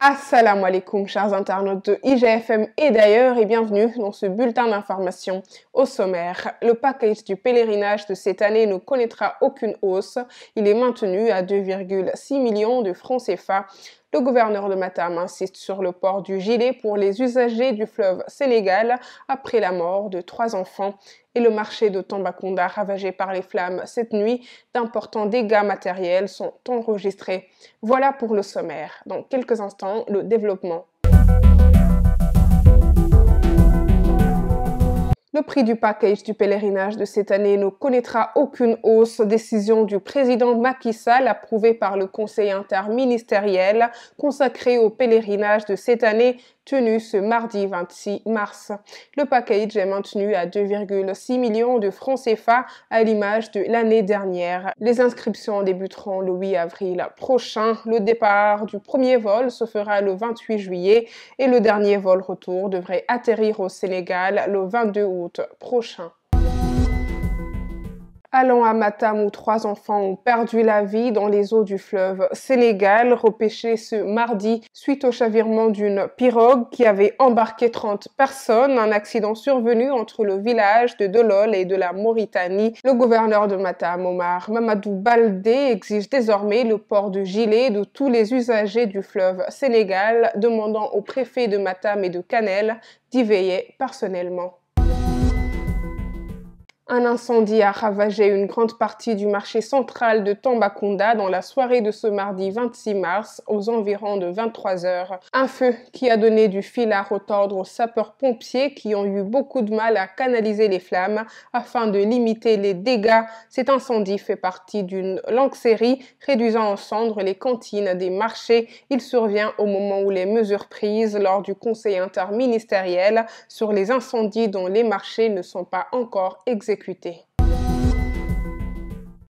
Assalamu alaikum, chers internautes de IGFM et d'ailleurs, et bienvenue dans ce bulletin d'information. Au sommaire, le package du pèlerinage de cette année ne connaîtra aucune hausse. Il est maintenu à 2,6 millions de francs CFA. Le gouverneur de Matam insiste sur le port du gilet pour les usagers du fleuve Sénégal après la mort de 3 enfants. Et le marché de Tambacounda ravagé par les flammes cette nuit, d'importants dégâts matériels sont enregistrés. Voilà pour le sommaire. Dans quelques instants, le développement. Le prix du package du pèlerinage de cette année ne connaîtra aucune hausse. Décision du président Macky Sall approuvée par le conseil interministériel consacré au pèlerinage de cette année tenu ce mardi 26 mars. Le package est maintenu à 2,6 millions de francs CFA à l'image de l'année dernière. Les inscriptions débuteront le 8 avril prochain. Le départ du premier vol se fera le 28 juillet et le dernier vol retour devrait atterrir au Sénégal le 22 août prochain. Allons à Matam où 3 enfants ont perdu la vie dans les eaux du fleuve Sénégal, repêchés ce mardi suite au chavirement d'une pirogue qui avait embarqué 30 personnes. Un accident survenu entre le village de Dolol et de la Mauritanie. Le gouverneur de Matam, Omar Mamadou Baldé, exige désormais le port de gilet de tous les usagers du fleuve Sénégal, demandant au préfet de Matam et de Kanel d'y veiller personnellement. Un incendie a ravagé une grande partie du marché central de Tambacounda dans la soirée de ce mardi 26 mars aux environs de 23 heures. Un feu qui a donné du fil à retordre aux sapeurs-pompiers qui ont eu beaucoup de mal à canaliser les flammes afin de limiter les dégâts. Cet incendie fait partie d'une longue série réduisant en cendres les cantines des marchés. Il survient au moment où les mesures prises lors du conseil interministériel sur les incendies dont les marchés ne sont pas encore exécutés.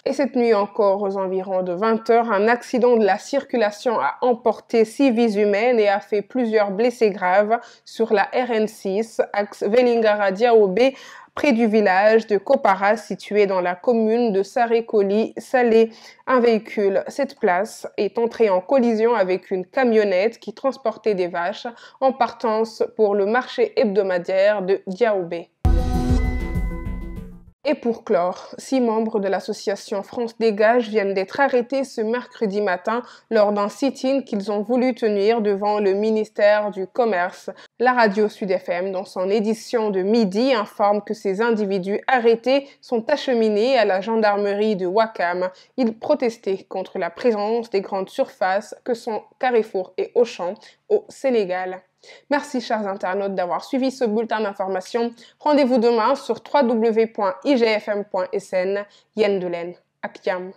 Et cette nuit encore, aux environs de 20 heures, un accident de la circulation a emporté 6 vies humaines et a fait plusieurs blessés graves sur la RN6, axe Vélingara-Diaobé, près du village de Kopara, situé dans la commune de Sarékoli-Salé. Un véhicule 7 places est entré en collision avec une camionnette qui transportait des vaches en partance pour le marché hebdomadaire de Diaobé. Et pour clore, 6 membres de l'association France Dégage viennent d'être arrêtés ce mercredi matin lors d'un sit-in qu'ils ont voulu tenir devant le ministère du Commerce. La radio Sud FM, dans son édition de midi, informe que ces individus arrêtés sont acheminés à la gendarmerie de Ouakam. Ils protestaient contre la présence des grandes surfaces que sont Carrefour et Auchan au Sénégal. Merci chers internautes d'avoir suivi ce bulletin d'information. Rendez-vous demain sur www.igfm.sn. Yen de Len, ak jàmm.